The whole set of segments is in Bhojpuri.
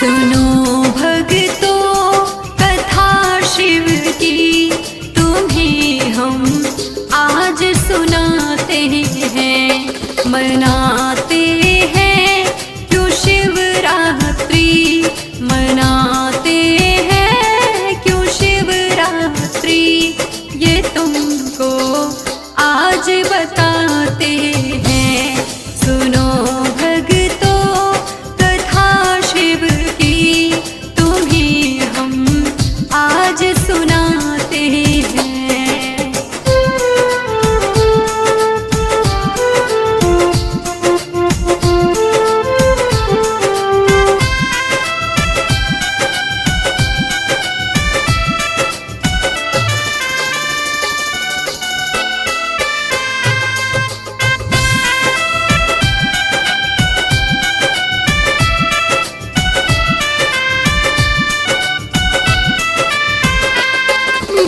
सुनो भक्तों कथा शिव की, तुम्हें हम आज सुनाते हैं। मनाते हैं क्यों शिवरात्रि, मनाते हैं क्यों शिवरात्रि, ये तुमको आज बताते हैं। सुनो भक्तों कथा शिव की, तुम्हें हम आज सुनाते हैं।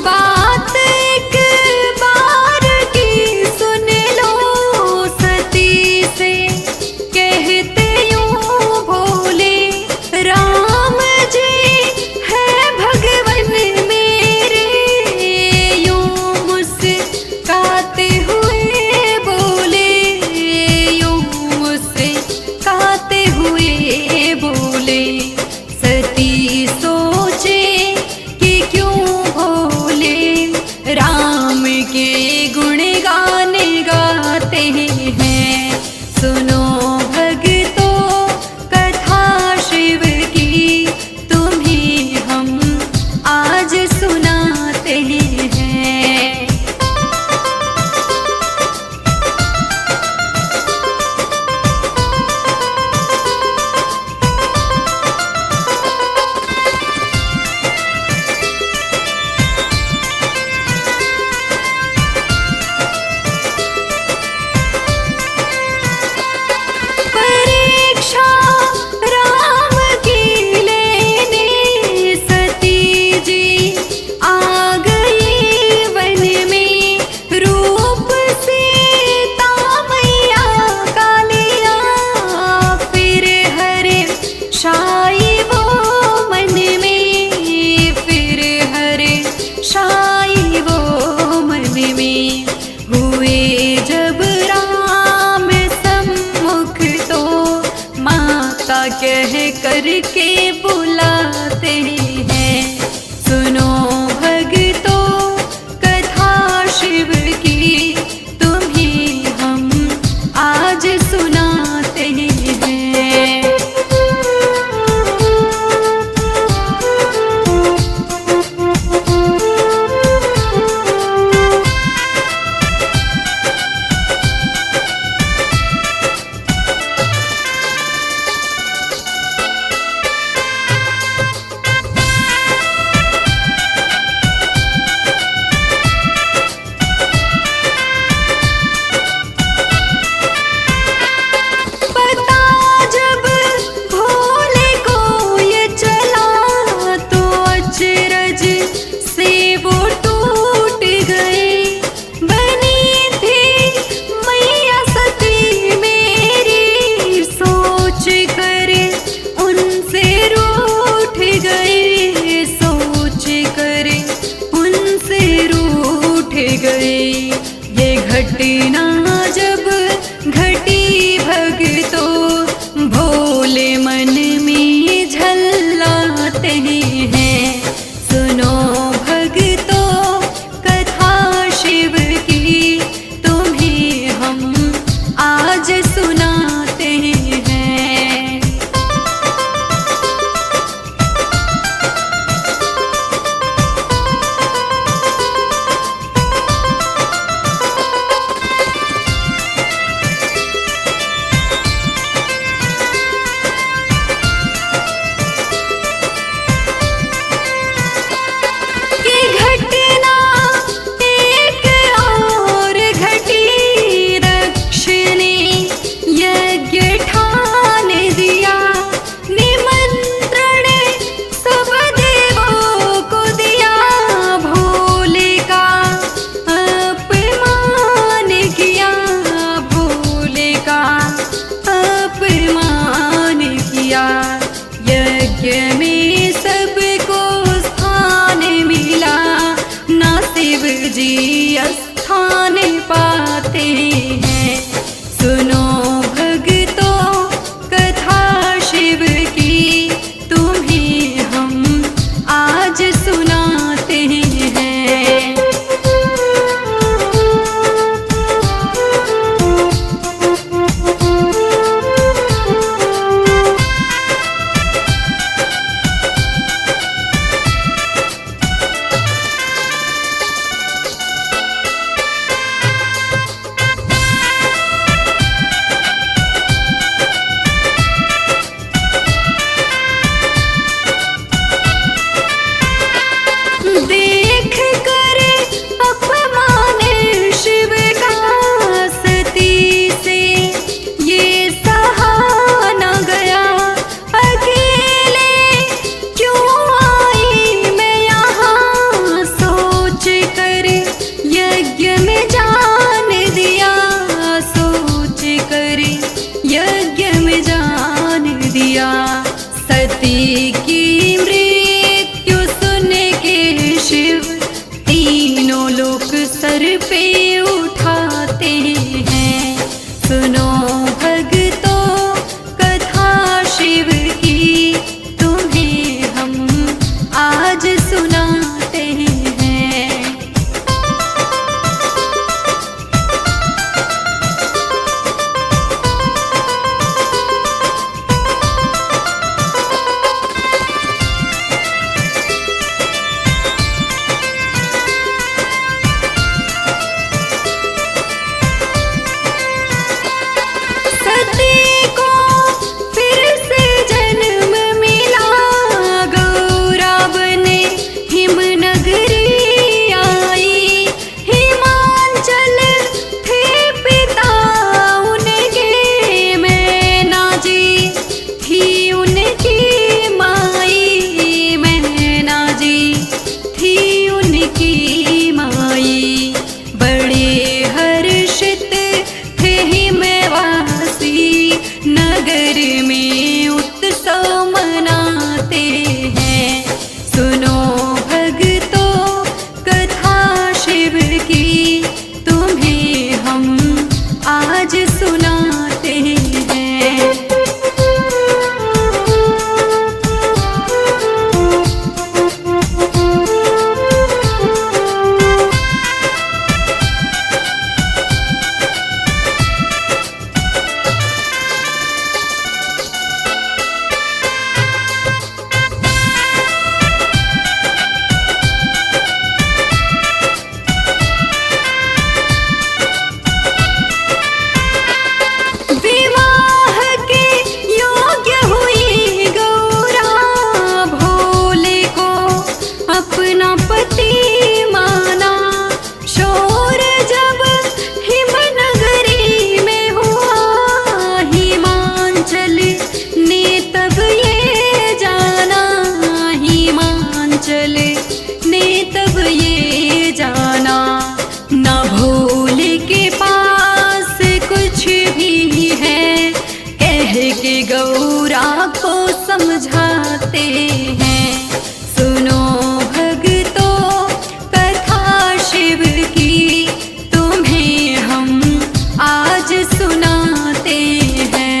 बात एक बार की सुन लो, सती से कहते यूं भोले, राम जी है भगवन मेरे, यूं मुस्काते हुए बोले, यूं मुस्काते हुए बोले। सती सोचे कि क्यों भोले राम के गुण गाने गाते हैं। सुनो भक्तों कथा शिव की, तुम्हें हम आज सुनाते हैं। परीक्षा राम की लेने सती जी आ गई वन में, रूप सीता मैया का लिया, फिर हरे शाही वो मन में, फिर हरे शाही वो मन में। हुए जब राम सम्मुख तो माता कह करके बुलाते हैं। सुनो भक्तों कथा शिव की, तुम्हें हम आज सुनाते हैं। नगर में उत्सव मनाते हैं। सुनो भक्तों कथा शिव की, तुम्हें हम आज सुनाते हैं। अपना पति माना, शोर जब हिमनगरी में हुआ, हिमांचल ने तब ये जाना, हिमांचल ने तब ये जाना। न भोले के पास कुछ भी है, कह के गौरा को समझाते हैं। सुनो शिव की, तुम्हें हम आज सुनाते हैं।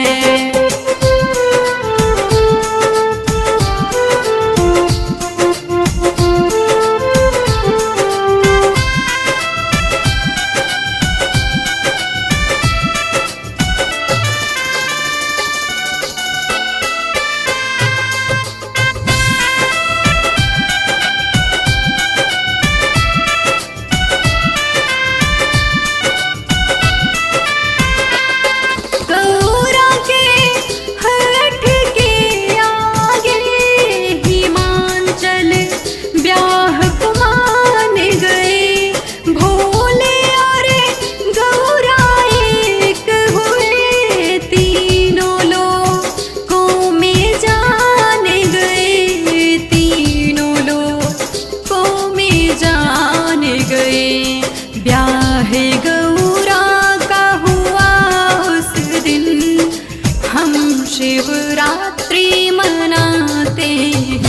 ब्याह गौरा का हुआ उस दिन, हम शिवरात्रि मनाते हैं।